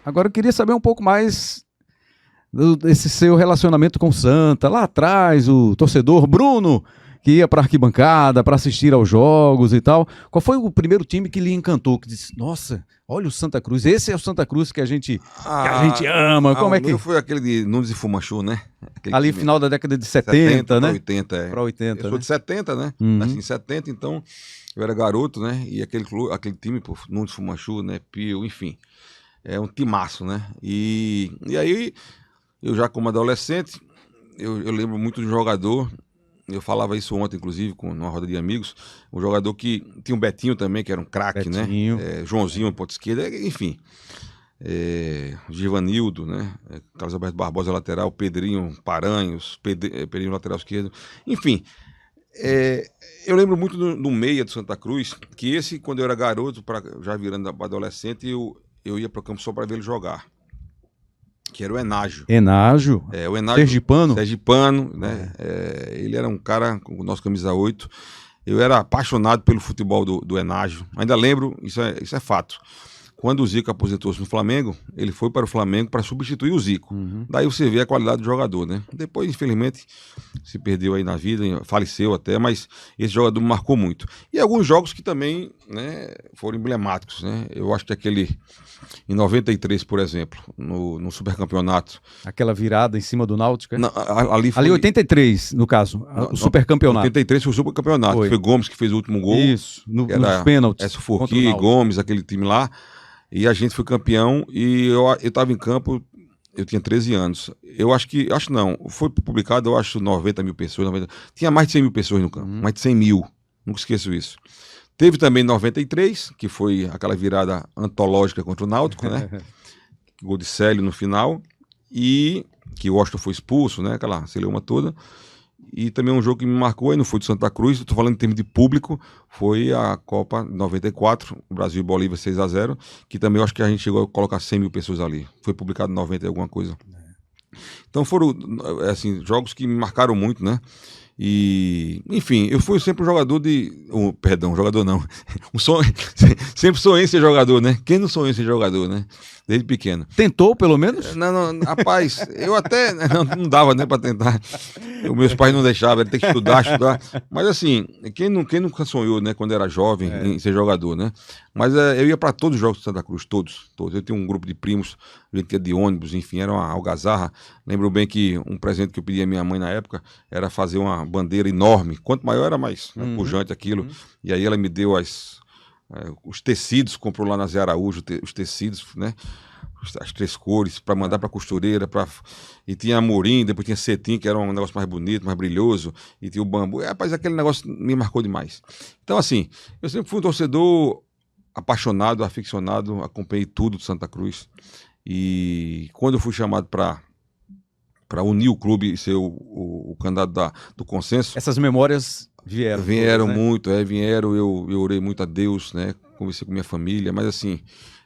Agora eu queria saber um pouco mais desse seu relacionamento com o Santa. Lá atrás, o torcedor Bruno, que ia para a arquibancada para assistir aos jogos e tal. Qual foi o primeiro time que lhe encantou? Que disse, nossa, olha o Santa Cruz, esse é o Santa Cruz que a gente ama. Como é o que... meu foi aquele de Nunes e Fumanchu, né? Aquele Ali, time, final da década de 70, né? para 80, é. Para 80, Eu sou de 70, né? Nasci em 70, então eu era garoto, né? E aquele time, pô, Nunes Fumanchu, né? Pio, enfim. É um timaço, né? E aí, eu já como adolescente, eu lembro muito de um jogador. Eu falava isso ontem, inclusive, numa roda de amigos. Um jogador que tinha um Betinho também, que era um craque, né? Joãozinho, ponta esquerda, enfim. Givanildo, né? Carlos Alberto Barbosa, lateral. Pedrinho Paranhos, Pedrinho, lateral esquerdo. Enfim, eu lembro muito do meia do Santa Cruz, que esse, quando eu era garoto, já virando adolescente, eu ia para o campo só para ver ele jogar. Que era o Enágio. Enágio? O Enágio Sergipano? Sergipano, né? Ele era um cara com o nosso camisa 8. Eu era apaixonado pelo futebol do Enágio. Ainda lembro, isso é fato. Quando o Zico aposentou-se no Flamengo, ele foi para o Flamengo para substituir o Zico. Daí você vê a qualidade do jogador, né? Depois, infelizmente, se perdeu aí na vida, faleceu até, mas esse jogador me marcou muito. E alguns jogos que também, né, foram emblemáticos, né? Eu acho que em 93, por exemplo, no Supercampeonato. Aquela virada em cima do Náutico, é? Não, ali 83, no caso, o Supercampeonato. 83 foi o Supercampeonato. Foi Gomes que fez o último gol. Isso, nos pênaltis. Furqui, Gomes, aquele time lá. E a gente foi campeão e eu estava em campo, eu tinha 13 anos. Acho não, foi publicado, eu acho, 90 mil pessoas. Tinha mais de 100 mil pessoas no campo, mais de 100 mil, nunca esqueço isso. Teve também 93, que foi aquela virada antológica contra o Náutico, né? Gol de Célio no final. E que o Washington foi expulso, né? Aquela celeuma toda. E também um jogo que me marcou, aí não foi de Santa Cruz, estou falando em termos de público, foi a Copa 94, Brasil e Bolívia 6-0, que também eu acho que a gente chegou a colocar 100 mil pessoas ali. Foi publicado em 90 e alguma coisa. Então foram, assim, jogos que me marcaram muito, né? E, enfim, eu fui sempre um jogador jogador não. Sempre sonhei em ser jogador, né? Quem não sonhou em ser jogador, né? Desde pequeno. Tem pelo menos? Não, rapaz, eu até não dava, né, pra tentar. Meus pais não deixavam, ele tem que estudar. Mas assim, quem nunca sonhou, né, quando era jovem, em ser jogador, né? Mas eu ia para todos os jogos de Santa Cruz, todos. Eu tinha um grupo de primos, a gente ia de ônibus, enfim, era uma algazarra. Lembro bem que um presente que eu pedi à minha mãe na época era fazer uma bandeira enorme. Quanto maior era mais pujante aquilo. E aí ela me deu os tecidos, comprou lá na Zé Araújo, os tecidos, né? As 3 cores, para mandar para costureira, e tinha amorim, depois tinha cetim, que era um negócio mais bonito, mais brilhoso, e tinha o bambu. Rapaz, aquele negócio me marcou demais. Então, assim, eu sempre fui um torcedor apaixonado, aficionado, acompanhei tudo de Santa Cruz, e quando eu fui chamado para unir o clube e ser o candidato do consenso... Essas memórias vieram. Vieram todas, né? muito, vieram, eu orei muito a Deus, né? Conversei com minha família, mas assim...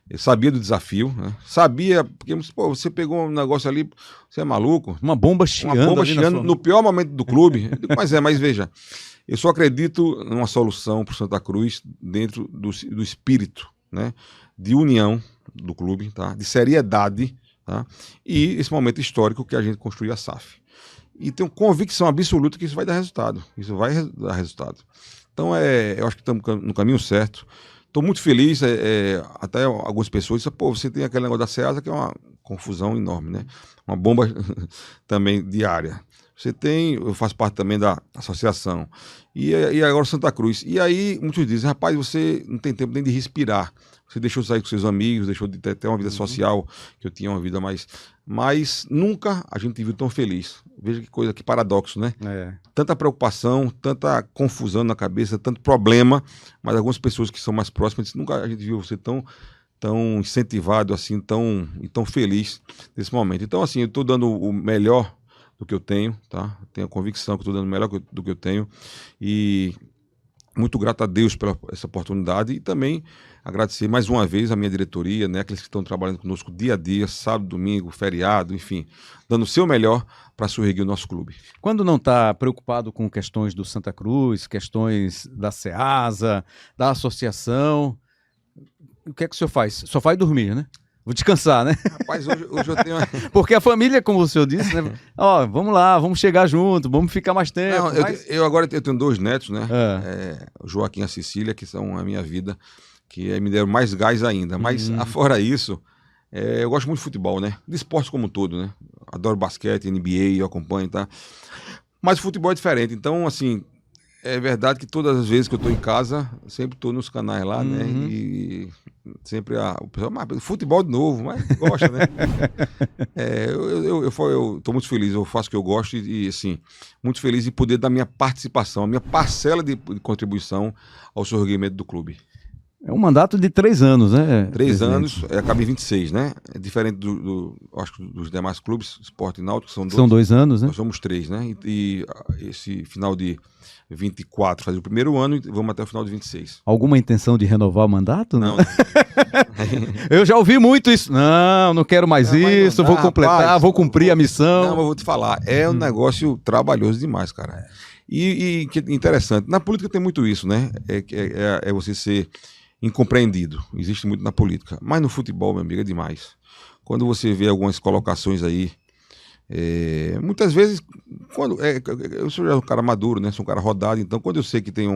Eu sabia do desafio, né? Sabia, porque você pegou um negócio ali, você é maluco? Uma bomba chiando. Uma bomba chiando no pior momento do clube. Mas veja, eu só acredito numa solução para o Santa Cruz dentro do espírito, né? De união do clube, tá? De seriedade, tá? E esse momento histórico que a gente construiu a SAF. E tenho convicção absoluta que isso vai dar resultado. Isso vai dar resultado. Então, eu acho que estamos no caminho certo. Estou muito feliz, até algumas pessoas dizem, você tem aquele negócio da SEASA que é uma confusão enorme, né? Uma bomba também diária. Eu faço parte também da associação. E agora Santa Cruz. E aí muitos dizem, rapaz, você não tem tempo nem de respirar. Você deixou de sair com seus amigos, deixou de ter uma vida social, que eu tinha uma vida mais... Mas nunca a gente viu tão feliz. Veja que coisa, que paradoxo, né? Tanta preocupação, tanta confusão na cabeça, tanto problema, mas algumas pessoas que são mais próximas dizem, nunca a gente viu você tão incentivado, assim, tão feliz nesse momento. Então, assim, eu estou dando o melhor do que eu tenho, tá? Tenho a convicção que estou dando o melhor do que eu tenho e muito grato a Deus pela essa oportunidade e também agradecer mais uma vez a minha diretoria, né, aqueles que estão trabalhando conosco dia a dia, sábado, domingo, feriado, enfim, dando o seu melhor para surgir o nosso clube. Quando não está preocupado com questões do Santa Cruz, questões da SEASA, da associação, o que é que o senhor faz? Só vai dormir, né? Vou descansar, né? Rapaz, hoje eu tenho... Porque a família, como o senhor disse, né? Ó, vamos lá, vamos chegar junto, vamos ficar mais tempo. Não, eu agora eu tenho 2 netos, né? É. O Joaquim e a Cecília, que são a minha vida, que me deram mais gás ainda. Mas, afora isso, eu gosto muito de futebol, né? De esporte como um todo, né? Adoro basquete, NBA, eu acompanho, tá? Mas o futebol é diferente. Então, assim, é verdade que todas as vezes que eu tô em casa, sempre tô nos canais lá, né? E sempre o pessoal, mas futebol de novo, mas gosta, né? Eu tô muito feliz, eu faço o que eu gosto e, assim, muito feliz de poder dar minha participação, a minha parcela de contribuição ao surgimento do clube. É um mandato de 3 anos, né? 3 anos, acaba em 26, né? É diferente acho que dos demais clubes, Sport e Náutico, são 2 anos, né? Nós somos 3, né? E esse final de 24 fazer o primeiro ano e vamos até o final de 26. Alguma intenção de renovar o mandato? Não. Eu já ouvi muito isso. Não quero mais isso, vou completar, rapaz, vou cumprir a missão. Não, eu vou te falar, é um negócio trabalhoso demais, cara. E que interessante, na política tem muito isso, né? É você ser incompreendido, existe muito na política, mas no futebol, meu amigo, é demais. Quando você vê algumas colocações aí, muitas vezes, eu sou já um cara maduro, né? Sou um cara rodado, então quando eu sei que tem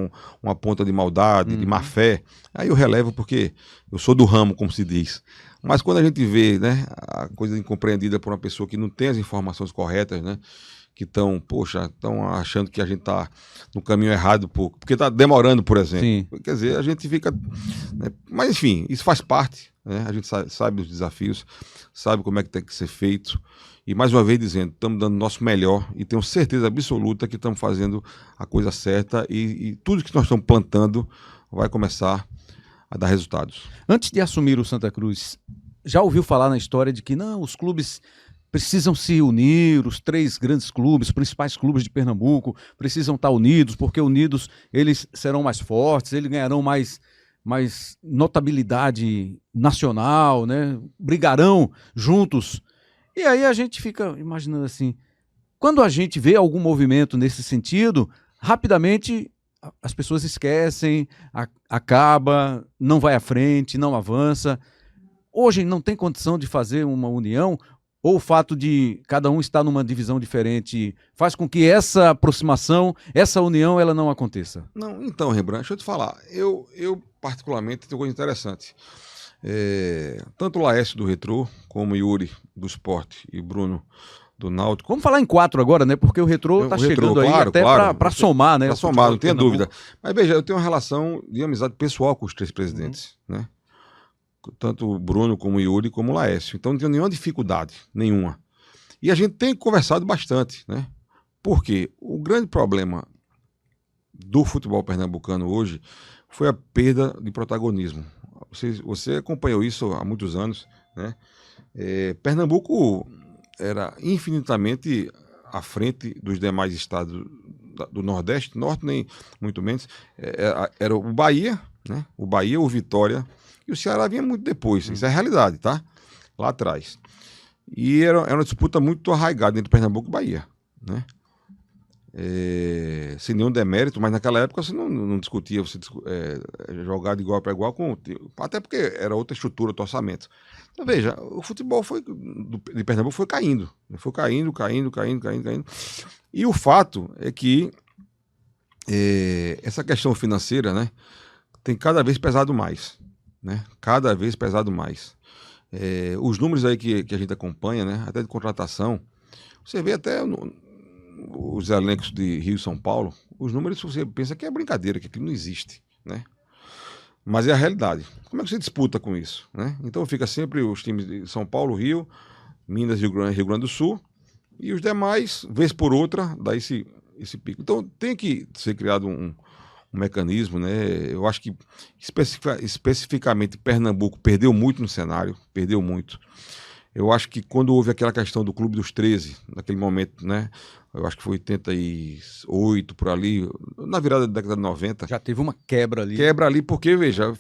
uma ponta de maldade, de má fé, aí eu relevo porque eu sou do ramo, como se diz. Mas quando a gente vê, né, a coisa incompreendida por uma pessoa que não tem as informações corretas, né? Que estão achando que a gente está no caminho errado, porque está demorando, por exemplo. Sim. Quer dizer, a gente fica... Né? Mas, enfim, isso faz parte, né? A gente sabe os desafios, sabe como é que tem que ser feito. E, mais uma vez, dizendo, estamos dando o nosso melhor e tenho certeza absoluta que estamos fazendo a coisa certa e tudo que nós estamos plantando vai começar a dar resultados. Antes de assumir o Santa Cruz, já ouviu falar na história de que não, os clubes precisam se unir, os 3 grandes clubes, os principais clubes de Pernambuco, precisam estar unidos, porque unidos eles serão mais fortes, eles ganharão mais notabilidade nacional, né? Brigarão juntos. E aí a gente fica imaginando assim, quando a gente vê algum movimento nesse sentido, rapidamente as pessoas esquecem, acaba, não vai à frente, não avança. Hoje não tem condição de fazer uma união, ou o fato de cada um estar numa divisão diferente faz com que essa aproximação, essa união, ela não aconteça? Não, então, Rembrandt, deixa eu te falar. Eu particularmente, tenho uma coisa interessante. Tanto o Laércio do Retrô, como o Yuri do Sport e Bruno do Náutico. Vamos falar em 4 agora, né? Porque o Retrô está chegando aí, claro, até para somar, né? Para somar, não tenha dúvida. Mas veja, eu tenho uma relação de amizade pessoal com os 3 presidentes, né? Tanto o Bruno, como o Yuri, como o Laércio. Então não tenho nenhuma dificuldade, nenhuma. E a gente tem conversado bastante, né? Porque o grande problema do futebol pernambucano hoje foi a perda de protagonismo. Você acompanhou isso há muitos anos, né? Pernambuco era infinitamente à frente dos demais estados do Nordeste, Norte nem muito menos. Era o Bahia, né? O Bahia, o Vitória, e o Ceará vinha muito depois. Isso é a realidade, tá? Lá atrás. E era uma disputa muito arraigada entre Pernambuco e Bahia, né? Sem nenhum demérito, mas naquela época você não discutia você jogar de igual para igual, até porque era outra estrutura, outro orçamento. Então veja, o futebol de Pernambuco foi caindo. Foi caindo. E o fato é que essa questão financeira, né, tem cada vez pesado mais. Né? Cada vez pesado mais. Os números aí que a gente acompanha, né, até de contratação, você vê até os elencos de Rio e São Paulo, os números você pensa que é brincadeira, que aquilo não existe, né? Mas é a realidade. Como é que você disputa com isso, né? Então fica sempre os times de São Paulo, Rio, Minas, Rio Grande do Sul, e os demais, vez por outra, dá esse pico. Então tem que ser criado um mecanismo, né? Eu acho que especificamente Pernambuco perdeu muito no cenário, perdeu muito. Eu acho que quando houve aquela questão do Clube dos 13, naquele momento, né? Eu acho que foi 88, por ali, na virada da década de 90. Já teve uma quebra ali. Quebra ali, porque, veja,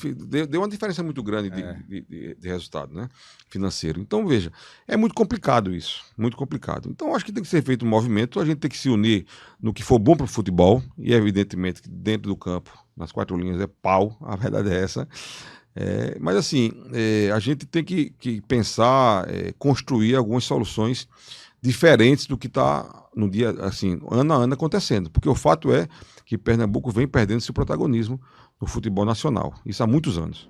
deu uma diferença muito grande de resultado, né? Financeiro. Então, veja, é muito complicado isso, muito complicado. Então, acho que tem que ser feito um movimento, a gente tem que se unir no que for bom para o futebol, e evidentemente que dentro do campo, nas 4 linhas, é pau, a verdade é essa. Mas assim, a gente tem que pensar, construir algumas soluções diferentes do que está no dia, assim, ano a ano acontecendo. Porque o fato é que Pernambuco vem perdendo seu protagonismo no futebol nacional. Isso há muitos anos.